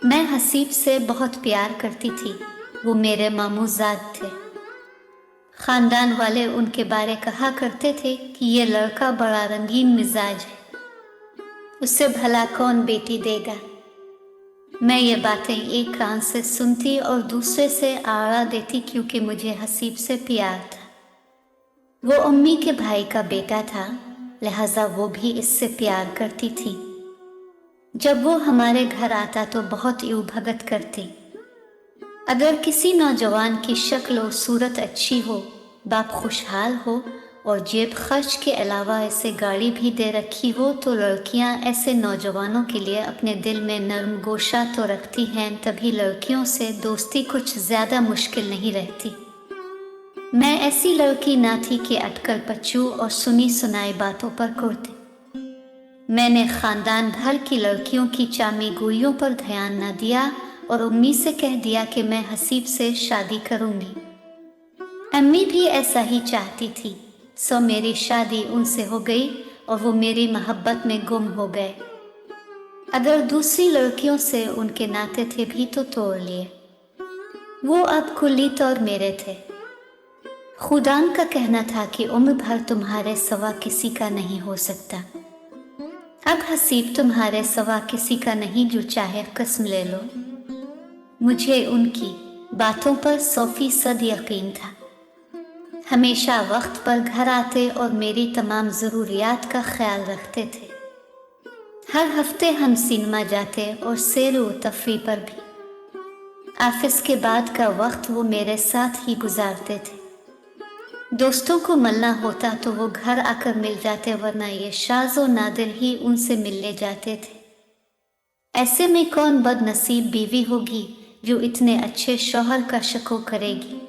मैं हसीब से बहुत प्यार करती थी। वो मेरे मामूजाद थे। खानदान वाले उनके बारे कहा करते थे कि ये लड़का बड़ा रंगीन मिजाज है, उससे भला कौन बेटी देगा। मैं ये बातें एक कान से सुनती और दूसरे से आड़ा देती, क्योंकि मुझे हसीब से प्यार था। वो अम्मी के भाई का बेटा था, लिहाजा वो भी इससे प्यार करती थी। जब वो हमारे घर आता तो बहुत यूं भगत करती। अगर किसी नौजवान की शक्ल और सूरत अच्छी हो, बाप खुशहाल हो और जेब खर्च के अलावा ऐसे गाड़ी भी दे रखी हो, तो लड़कियां ऐसे नौजवानों के लिए अपने दिल में नरम गोशा तो रखती हैं, तभी लड़कियों से दोस्ती कुछ ज़्यादा मुश्किल नहीं रहती। मैं ऐसी लड़की ना थी कि अटकल पच्चू और सुनी सुनाई बातों पर कुर्ती। मैंने खानदान भर की लड़कियों की चामी गोइयों पर ध्यान न दिया और अम्मी से कह दिया कि मैं हसीब से शादी करूंगी। अम्मी भी ऐसा ही चाहती थी, सो मेरी शादी उनसे हो गई और वो मेरी मोहब्बत में गुम हो गए। अगर दूसरी लड़कियों से उनके नाते थे भी तो तोड़ लिए। वो अब कुल्ली तौर मेरे थे। खुदान का कहना था कि उम्र भर तुम्हारे सिवा किसी का नहीं हो सकता। अब हसीब तुम्हारे सिवा किसी का नहीं, जो चाहे कसम ले लो। मुझे उनकी बातों पर 100% यकीन था। हमेशा वक्त पर घर आते और मेरी तमाम ज़रूरियात का ख्याल रखते थे। हर हफ्ते हम सिनेमा जाते और सैर व तफरीह पर भी। ऑफिस के बाद का वक्त वो मेरे साथ ही गुजारते थे। दोस्तों को मिलना होता तो वो घर आकर मिल जाते, वरना ये शाज़ व नादिर ही उनसे मिलने जाते थे। ऐसे में कौन बदनसीब बीवी होगी जो इतने अच्छे शौहर का शको करेगी।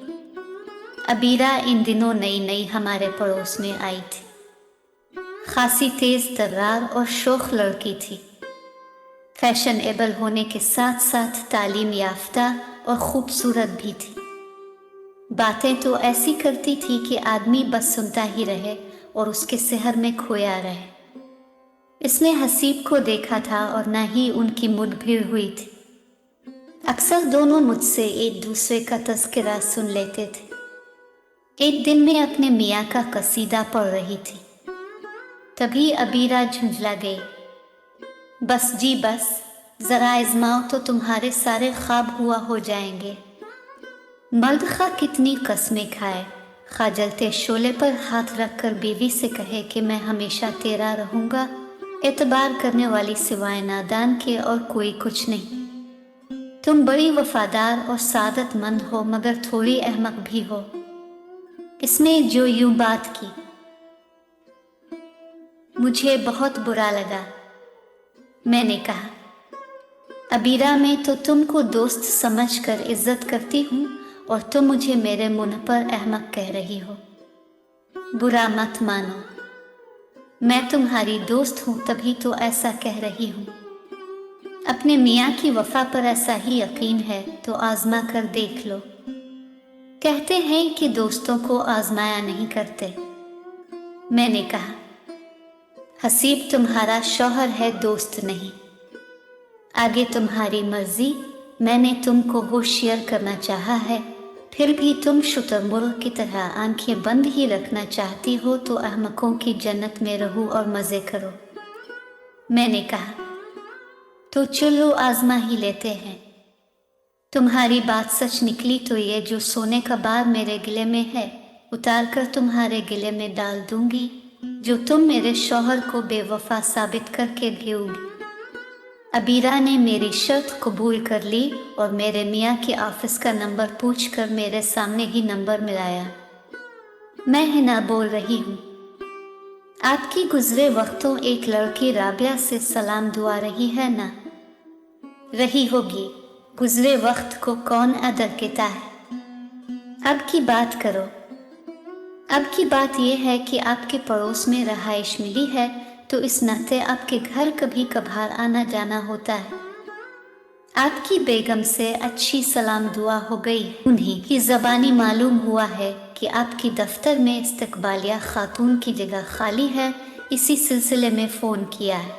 अबीरा इन दिनों नई नई हमारे पड़ोस में आई थी। खासी तेज तर्रार और शौख लड़की थी। फैशनेबल होने के साथ साथ तालीम याफ्ता और खूबसूरत भी थी। बातें तो ऐसी करती थी कि आदमी बस सुनता ही रहे और उसके शहर में खोया रहे। इसने हसीब को देखा था और न ही उनकी मुठभेड़ हुई थी। अक्सर दोनों मुझसे एक दूसरे का तज़किरा सुन लेते थे। एक दिन मैं अपने मियाँ का कसीदा पढ़ रही थी, तभी अबीरा झुंझला गई। बस जी बस, ज़रा आज़माओ तो तुम्हारे सारे ख्वाब हुआ हो जाएंगे। मर्द खा कितनी कसमें खाए, खा जलते शोले पर हाथ रखकर बीवी से कहे कि मैं हमेशा तेरा रहूँगा। एतबार करने वाली सिवाय नादान के और कोई कुछ नहीं। तुम बड़ी वफादार और सादतमंद हो, मगर थोड़ी अहमक भी हो। इसने जो यूं बात की, मुझे बहुत बुरा लगा। मैंने कहा, अबीरा, मैं तो तुमको दोस्त समझकर इज्जत करती हूँ और तुम मुझे मेरे मुंह पर अहमक कह रही हो। बुरा मत मानो, मैं तुम्हारी दोस्त हूँ, तभी तो ऐसा कह रही हूँ। अपने मियाँ की वफा पर ऐसा ही यकीन है तो आजमा कर देख लो। कहते हैं कि दोस्तों को आजमाया नहीं करते। मैंने कहा, हसीब तुम्हारा शौहर है, दोस्त नहीं। आगे तुम्हारी मर्जी। मैंने तुमको होशियार करना चाहा है, फिर भी तुम शुतुरमुर्ग की तरह आंखें बंद ही रखना चाहती हो, तो अहमकों की जन्नत में रहो और मज़े करो। मैंने कहा, तो चलो आजमा ही लेते हैं। तुम्हारी बात सच निकली तो ये जो सोने का बार मेरे गिले में है, उतार कर तुम्हारे गिले में डाल दूंगी, जो तुम मेरे शौहर को बेवफा साबित करके देओगी। अबीरा ने मेरी शर्त कबूल कर ली और मेरे मियाँ के ऑफिस का नंबर पूछकर मेरे सामने ही नंबर मिलाया। मैं हिना बोल रही हूँ। आपकी गुजरे वक्तों एक लड़की राबिया से सलाम दुआ रही है ना? रही होगी। गुजरे वक्त को कौन अदर कहता है। अब की बात करो। अब की बात यह है कि आपके पड़ोस में रहाइश मिली है, तो इस नाते आपके घर कभी कभार आना जाना होता है। आपकी बेगम से अच्छी सलाम दुआ हो गई। उन्हीं की ज़बानी मालूम हुआ है कि आपकी दफ्तर में इस्तकबालिया खातून की जगह खाली है, इसी सिलसिले में फ़ोन किया है।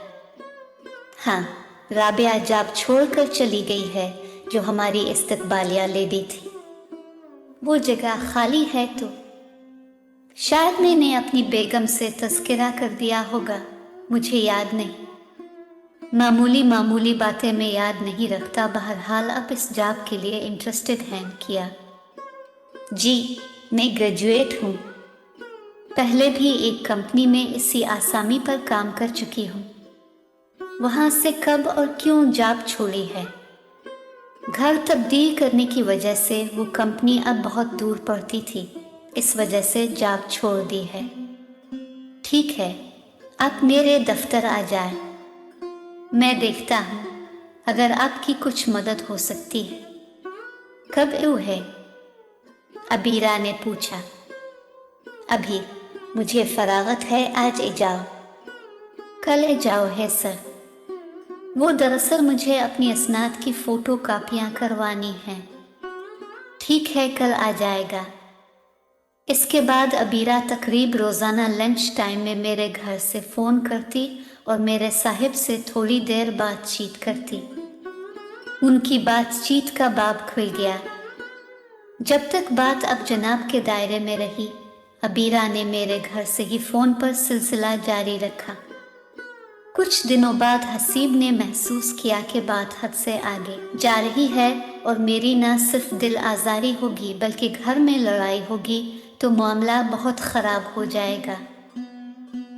हाँ, राबिया जॉब छोड़कर चली गई है, जो हमारी इस्तकबालिया लेडी थी। वो जगह खाली है तो शायद मैंने अपनी बेगम से तज़किरा कर दिया होगा, मुझे याद नहीं। मामूली मामूली बातें मैं याद नहीं रखता। बहरहाल अब इस जॉब के लिए इंटरेस्टेड हैं किया। जी, मैं ग्रेजुएट हूँ। पहले भी एक कंपनी में इसी आसामी पर काम कर चुकी हूँ। वहाँ से कब और क्यों जॉब छोड़ी है? घर तब्दील करने की वजह से वो कंपनी अब बहुत दूर पड़ती थी, इस वजह से जॉब छोड़ दी है। ठीक है, आप मेरे दफ्तर आ जाए, मैं देखता हूँ अगर आपकी कुछ मदद हो सकती है। कब यूँ है? अबीरा ने पूछा। अभी मुझे फरागत है, आज जाओ। कल जाओ है सर। वो दरअसल मुझे अपनी असनाद की फ़ोटो कापियाँ करवानी हैं। ठीक है, कल आ जाएगा। इसके बाद अबीरा तकरीब रोज़ाना लंच टाइम में मेरे घर से फ़ोन करती और मेरे साहिब से थोड़ी देर बातचीत करती। उनकी बातचीत का बाब खुल गया। जब तक बात अब जनाब के दायरे में रही, अबीरा ने मेरे घर से ही फ़ोन पर सिलसिला जारी रखा। कुछ दिनों बाद हसीब ने महसूस किया कि बात हद से आगे जा रही है और मेरी न सिर्फ दिल आज़ारी होगी बल्कि घर में लड़ाई होगी तो मामला बहुत ख़राब हो जाएगा।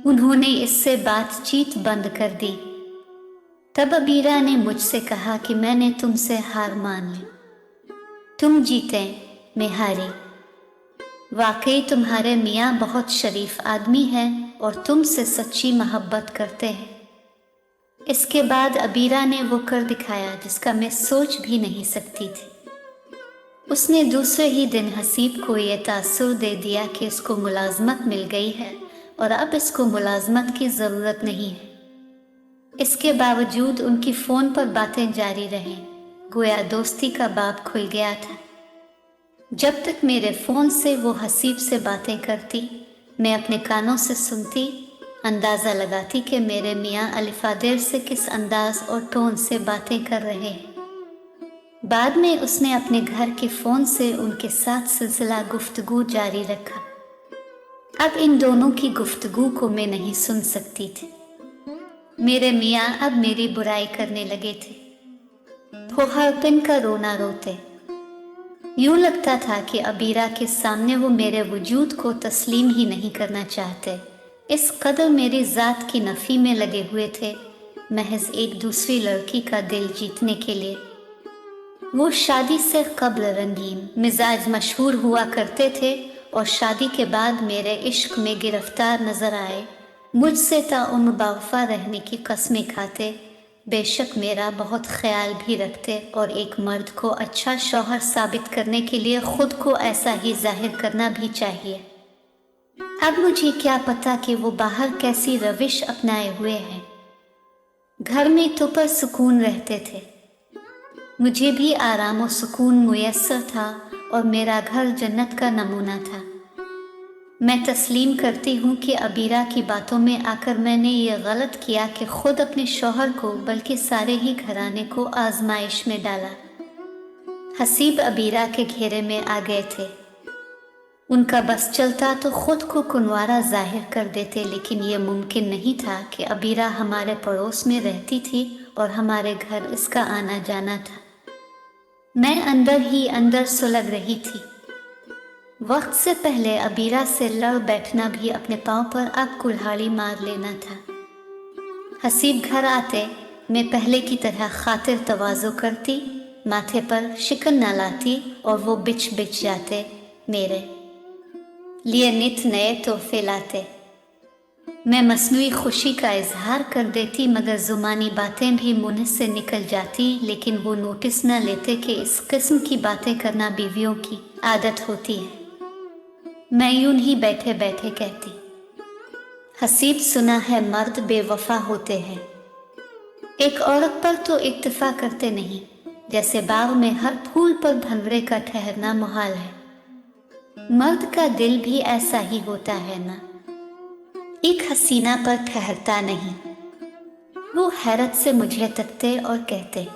उन्होंने इससे बातचीत बंद कर दी। तब अबीरा ने मुझसे कहा कि मैंने तुमसे हार मान ली। तुम जीते, मैं हारी। वाकई तुम्हारे मियाँ बहुत शरीफ आदमी हैं और तुमसे सच्ची मोहब्बत करते हैं। इसके बाद अबीरा ने वो कर दिखाया जिसका मैं सोच भी नहीं सकती थी। उसने दूसरे ही दिन हसीब को ये तासुर दे दिया कि इसको मुलाजमत मिल गई है और अब इसको मुलाजमत की ज़रूरत नहीं है। इसके बावजूद उनकी फ़ोन पर बातें जारी रहें, गोया दोस्ती का बाब खुल गया था। जब तक मेरे फ़ोन से वो हसीब से बातें करती, मैं अपने कानों से सुनती, अंदाज़ा लगाती कि मेरे मियाँ अलिफादेर से किस अंदाज और टोन से बातें कर रहे हैं। बाद में उसने अपने घर के फ़ोन से उनके साथ सिलसिला गुफ्तगू जारी रखा। अब इन दोनों की गुफ्तगू को मैं नहीं सुन सकती थी। मेरे मियाँ अब मेरी बुराई करने लगे थे। वो हर पिन का रोना रोते। यूँ लगता था कि अबीरा के सामने वो मेरे वजूद को तस्लीम ही नहीं करना चाहते। इस कदर मेरी ज़ात की नफ़ी में लगे हुए थे, महज एक दूसरी लड़की का दिल जीतने के लिए। वो शादी से कब्ल रंगीन मिजाज मशहूर हुआ करते थे और शादी के बाद मेरे इश्क में गिरफ्तार नज़र आए। मुझसे ताउम्र बावफा रहने की कस्में खाते, बेशक मेरा बहुत ख्याल भी रखते और एक मर्द को अच्छा शौहर साबित करने के लिए ख़ुद को ऐसा ही जाहिर करना भी चाहिए। अब मुझे क्या पता कि वो बाहर कैसी रविश अपनाए हुए हैं। घर में तो परसुकून रहते थे, मुझे भी आराम और सुकून मुयस्सर था और मेरा घर जन्नत का नमूना था। मैं तस्लीम करती हूँ कि अबीरा की बातों में आकर मैंने ये गलत किया कि खुद अपने शौहर को बल्कि सारे ही घराने को आजमाइश में डाला। हसीब अबीरा के घेरे में आ गए थे। उनका बस चलता तो खुद को कुनवारा जाहिर कर देते, लेकिन ये मुमकिन नहीं था कि अबीरा हमारे पड़ोस में रहती थी और हमारे घर इसका आना जाना था। मैं अंदर ही अंदर सुलग रही थी। वक्त से पहले अबीरा से लड़ बैठना भी अपने पाँव पर अब कुल्हाड़ी मार लेना था। हसीब घर आते मैं पहले की तरह खातिर तवाज़ो करती, माथे पर शिकन न लाती और वो बिछ बिछ जाते, मेरे लिए नित नए तोहफे लाते। मैं मसनूई खुशी का इजहार कर देती, मगर ज़ुबानी बातें भी मुंह से निकल जाती, लेकिन वो नोटिस न लेते कि इस किस्म की बातें करना बीवियों की आदत होती है। मैं यूं ही बैठे बैठे कहती, हसीब सुना है मर्द बेवफा होते हैं, एक औरत पर तो इक्तफा करते नहीं, जैसे बाग में हर फूल पर भंवरे का ठहरना मुहाल है। मर्द का दिल भी ऐसा ही होता है ना, एक हसीना पर ठहरता नहीं। वो हैरत से मुझे तकते और कहते,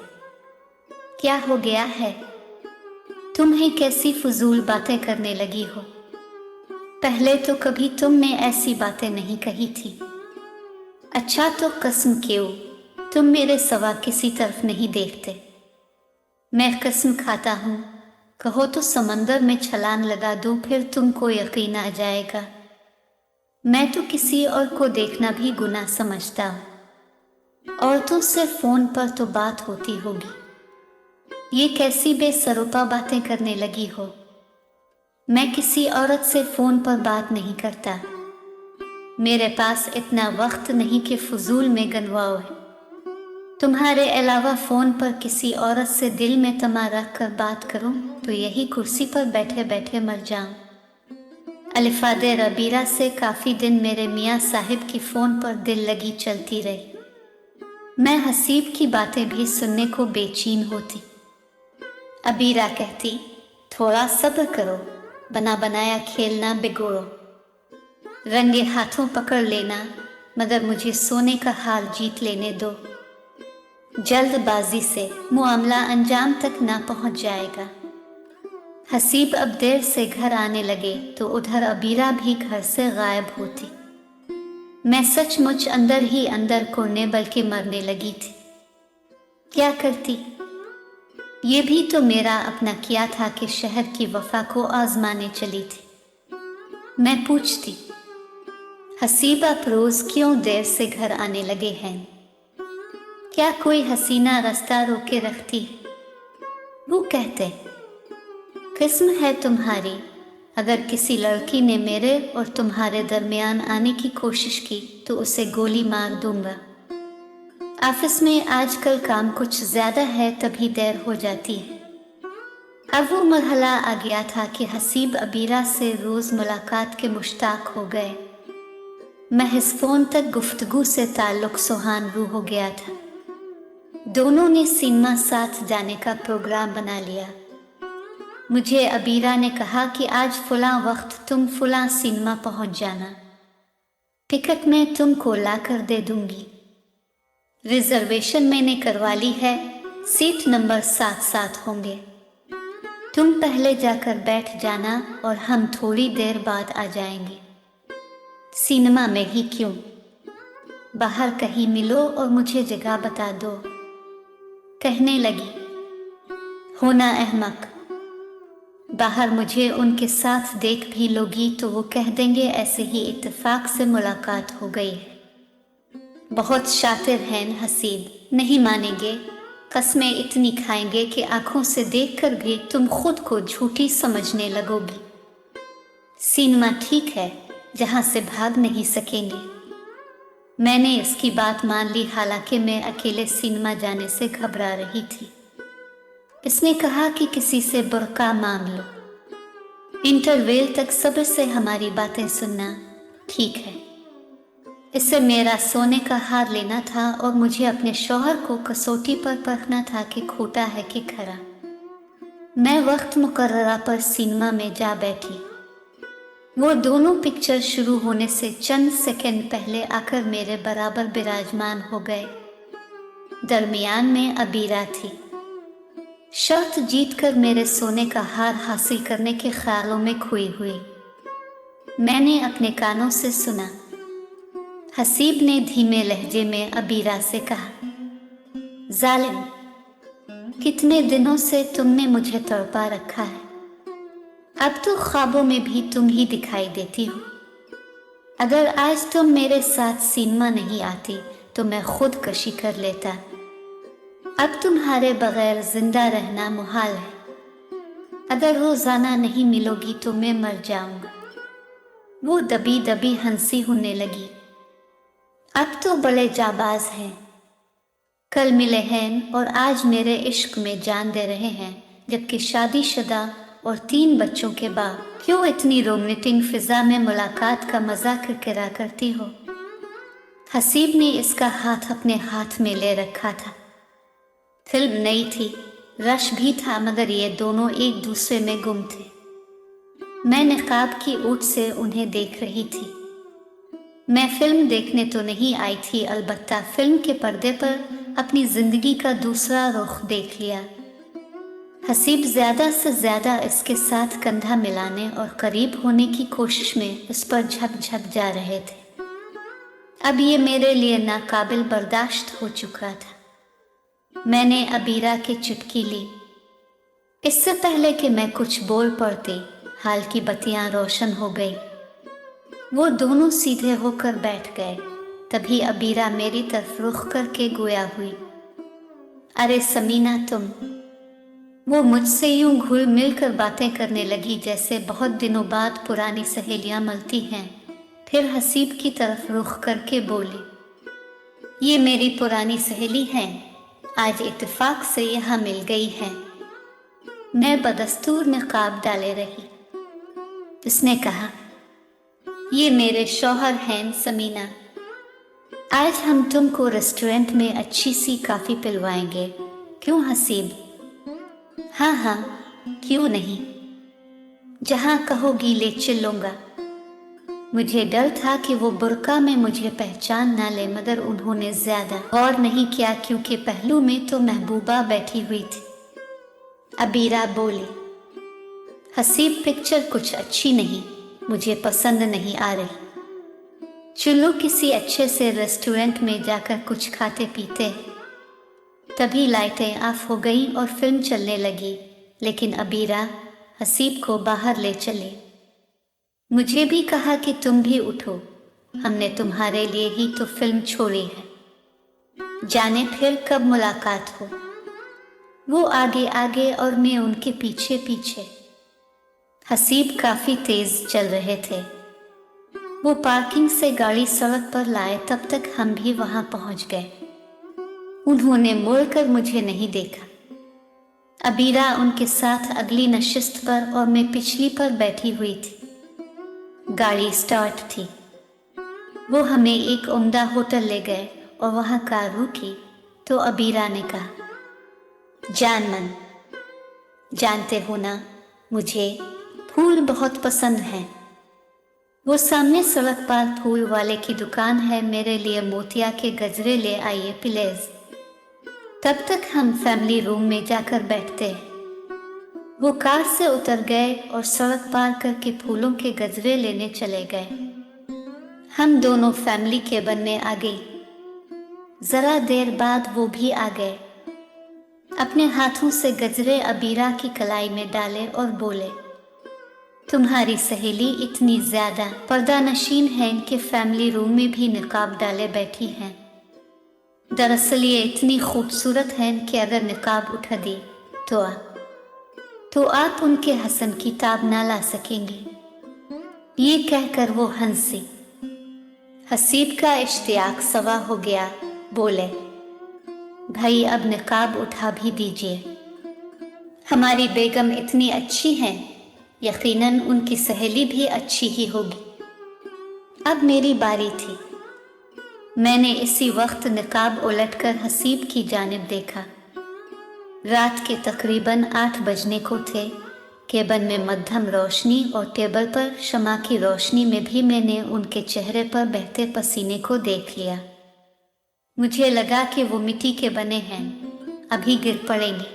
क्या हो गया है? तुम्हें कैसी फजूल बातें करने लगी हो? पहले तो कभी तुमने ऐसी बातें नहीं कही थी। अच्छा तो कसम क्यों तुम मेरे सिवा किसी तरफ नहीं देखते? मैं कसम खाता हूँ, कहो तो समंदर में छलांग लगा दूँ, फिर तुमको यकीन आ जाएगा। मैं तो किसी और को देखना भी गुनाह समझता हूँ, और तुमसे फोन पर तो बात होती होगी। ये कैसी बेसरोपा बातें करने लगी हो? मैं किसी औरत से फोन पर बात नहीं करता। मेरे पास इतना वक्त नहीं कि फजूल में गनवाओ है। तुम्हारे अलावा फोन पर किसी औरत से दिल में तमा रख कर बात करूं तो यही कुर्सी पर बैठे बैठे मर जाऊं। अलिफादे रबीरा से काफी दिन मेरे मियाँ साहिब की फोन पर दिल लगी चलती रही। मैं हसीब की बातें भी सुनने को बेचैन होती। अबीरा कहती, थोड़ा सब्र करो, बना बनाया खेल ना बिगोड़ो, रंगे हाथों पकड़ लेना, मगर मुझे सोने का हाल जीत लेने दो। जल्दबाजी से मामला अंजाम तक ना पहुंच जाएगा। हसीब अब देर से घर आने लगे तो उधर अबीरा भी घर से गायब होती। मैं सचमुच अंदर ही अंदर कोने बल्कि मरने लगी थी। क्या करती? ये भी तो मेरा अपना किया था कि शहर की वफा को आजमाने चली थी। मैं पूछती, हसीब आप रोज क्यों देर से घर आने लगे हैं? क्या कोई हसीना रास्ता रोके रखती है? वो कहते, किस्म है तुम्हारी, अगर किसी लड़की ने मेरे और तुम्हारे दरमियान आने की कोशिश की तो उसे गोली मार दूंगा। ऑफिस में आजकल काम कुछ ज्यादा है, तभी देर हो जाती है। अब वो मरहला आ गया था कि हसीब अबीरा से रोज मुलाकात के मुश्ताक हो गए। महज फोन तक गुफ्तगू से ताल्लुक सुहान रू हो गया था। दोनों ने सिनेमा साथ जाने का प्रोग्राम बना लिया। मुझे अबीरा ने कहा कि आज फुला वक्त तुम फुला सिनेमा पहुंच जाना, टिकट मैं तुमको ला कर दे दूंगी। रिजर्वेशन मैंने करवा ली है, सीट नंबर 7 होंगे। तुम पहले जाकर बैठ जाना और हम थोड़ी देर बाद आ जाएंगे। सिनेमा में ही क्यों, बाहर कहीं मिलो और मुझे जगह बता दो। कहने लगी, होना अहमक, बाहर मुझे उनके साथ देख भी लोगी तो वो कह देंगे ऐसे ही इत्तेफाक से मुलाकात हो गई है। बहुत शातिर हैं हसीब, नहीं मानेंगे, कस्में इतनी खाएंगे कि आंखों से देखकर भी तुम खुद को झूठी समझने लगोगी। सिनेमा ठीक है, जहां से भाग नहीं सकेंगे। मैंने इसकी बात मान ली, हालांकि मैं अकेले सिनेमा जाने से घबरा रही थी। इसने कहा कि किसी से बुर्का मांग लो, इंटरवेल तक सब्र से हमारी बातें सुनना, ठीक है। इससे मेरा सोने का हार लेना था और मुझे अपने शौहर को कसौटी पर परखना था कि खोटा है कि खरा। मैं वक्त मुकर्ररा पर सिनेमा में जा बैठी। वो दोनों पिक्चर शुरू होने से चंद सेकंड पहले आकर मेरे बराबर विराजमान हो गए। दरमियान में अबीरा थी। शर्त जीतकर मेरे सोने का हार हासिल करने के ख्यालों में खोई हुई। मैंने अपने कानों से सुना। हसीब ने धीमे लहजे में अबीरा से कहा, जालिम, कितने दिनों से तुमने मुझे तड़पा रखा है। अब तो ख्वाबों में भी तुम ही दिखाई देती हो। अगर आज तुम मेरे साथ सिनेमा नहीं आती तो मैं खुद कशी कर लेता। अब तुम्हारे बगैर जिंदा रहना मुहाल है। अगर रोजाना नहीं मिलोगी तो मैं मर जाऊंगा। वो दबी दबी हंसी होने लगी। अब तो बड़े जाबाज हैं, कल मिले हैं और आज मेरे इश्क में जान दे रहे हैं, जबकि शादीशुदा और 3 बच्चों के बाद क्यों इतनी रोमांटिक फिजा में मुलाकात का मजाक करा करती हो। हसीब ने इसका हाथ अपने हाथ में ले रखा था। फिल्म नई थी, रश भी था, मगर ये दोनों एक दूसरे में गुम थे। मैं निकाब की ओट से उन्हें देख रही थी। मैं फिल्म देखने तो नहीं आई थी, अलबत्ता फिल्म के पर्दे पर अपनी जिंदगी का दूसरा रुख देख लिया। हसीब ज्यादा से ज्यादा इसके साथ कंधा मिलाने और करीब होने की कोशिश में इस पर झकझक जा रहे थे। अब ये मेरे लिए नाकाबिल बर्दाश्त हो चुका था। मैंने अबीरा की चुटकी ली। इससे पहले कि मैं कुछ बोल पड़ती, हाल की बत्तियां रोशन हो गई। वो दोनों सीधे होकर बैठ गए। तभी अबीरा मेरी तरफ रुख करके गोया हुई, अरे समीना तुम। वो मुझसे यूं घुल मिल कर बातें करने लगी जैसे बहुत दिनों बाद पुरानी सहेलियां मिलती हैं। फिर हसीब की तरफ रुख करके बोली, ये मेरी पुरानी सहेली हैं, आज इत्तेफाक से यहाँ मिल गई हैं। मैं बदस्तूर नकाब डाले रही। उसने कहा, ये मेरे शौहर हैं समीना, आज हम तुमको रेस्टोरेंट में अच्छी सी कॉफी पिलवाएंगे, क्यों हसीब? हाँ हाँ, क्यों नहीं, जहाँ कहोगी ले चलूंगा। मुझे डर था कि वो बुर्का में मुझे पहचान ना ले, मगर उन्होंने ज्यादा गौर नहीं किया क्योंकि पहलू में तो महबूबा बैठी हुई थी। अबीरा बोली, हसीब पिक्चर कुछ अच्छी नहीं, मुझे पसंद नहीं आ रही। चलो किसी अच्छे से रेस्टोरेंट में जाकर कुछ खाते पीते। तभी लाइटें ऑफ हो गई और फिल्म चलने लगी, लेकिन अबीरा हसीब को बाहर ले चले। मुझे भी कहा कि तुम भी उठो, हमने तुम्हारे लिए ही तो फिल्म छोड़ी है, जाने फिर कब मुलाकात हो। वो आगे आगे और मैं उनके पीछे पीछे। हसीब काफी तेज चल रहे थे। वो पार्किंग से गाड़ी सड़क पर लाए तब तक हम भी वहां पहुंच गए। उन्होंने मुड़कर मुझे नहीं देखा। अबीरा उनके साथ अगली नशिस्त पर और मैं पिछली पर बैठी हुई थी। गाड़ी स्टार्ट थी। वो हमें एक उम्दा होटल ले गए और वहां कार रुकी तो अबीरा ने कहा, जान मन, जानते हो ना मुझे फूल बहुत पसंद हैं। वो सामने सड़क पर फूल वाले की दुकान है, मेरे लिए मोतिया के गजरे ले आइए प्लीज। तब तक हम फैमिली रूम में जाकर बैठते हैं। वो कार से उतर गए और सड़क पार करके फूलों के गजरे लेने चले गए। हम दोनों फैमिली के बनने आ गई। जरा देर बाद वो भी आ गए। अपने हाथों से गजरे अबीरा की कलाई में डाले और बोले, तुम्हारी सहेली इतनी ज्यादा पर्दा नशीन है कि फैमिली रूम में भी निकाब डाले बैठी हैं। दरअसल ये इतनी खूबसूरत है कि अगर निकाब उठा दी तो आप उनके हसन की ताब ना ला सकेंगे। ये कहकर वो हंसी। हसीब का इश्तियाक सवा हो गया। बोले, भाई अब निकाब उठा भी दीजिए। हमारी बेगम इतनी अच्छी हैं, यकीनन उनकी सहेली भी अच्छी ही होगी। अब मेरी बारी थी। मैंने इसी वक्त निकाब उलटकर हसीब की जानिब देखा। रात के तकरीबन 8 बजने को थे। केबिन में मध्यम रोशनी और टेबल पर शमा की रोशनी में भी मैंने उनके चेहरे पर बहते पसीने को देख लिया। मुझे लगा कि वो मिट्टी के बने हैं, अभी गिर पड़ेंगे।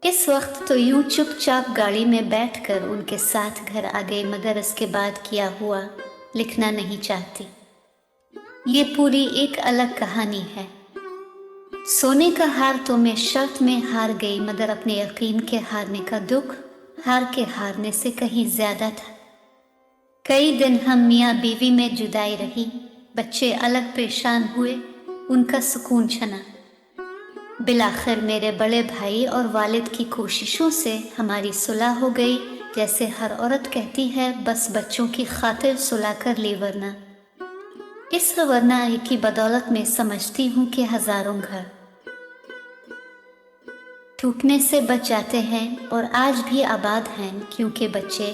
इस वक्त तो यूं चुपचाप गाड़ी में बैठकर उनके साथ घर आ गई, मगर इसके बाद किया हुआ लिखना नहीं चाहती। ये पूरी एक अलग कहानी है। सोने का हार तो मैं शर्त में हार गई, मगर अपने यकीन के हारने का दुख हार के हारने से कहीं ज्यादा था। कई दिन हम मियाँ बीवी में जुदाई रही, बच्चे अलग परेशान हुए, उनका सुकून छना। बिलाखिर मेरे बड़े भाई और वालिद की कोशिशों से हमारी सुलह हो गई। जैसे हर औरत कहती है, बस बच्चों की खातिर सुलह कर ली, वरना इस वरना की बदौलत में समझती हूँ कि हजारों घर टूटने से बच जाते हैं और आज भी आबाद हैं, क्योंकि बच्चे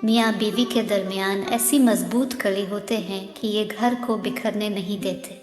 मियाँ बीवी के दरमियान ऐसी मजबूत कड़ी होते हैं कि ये घर को बिखरने नहीं देते।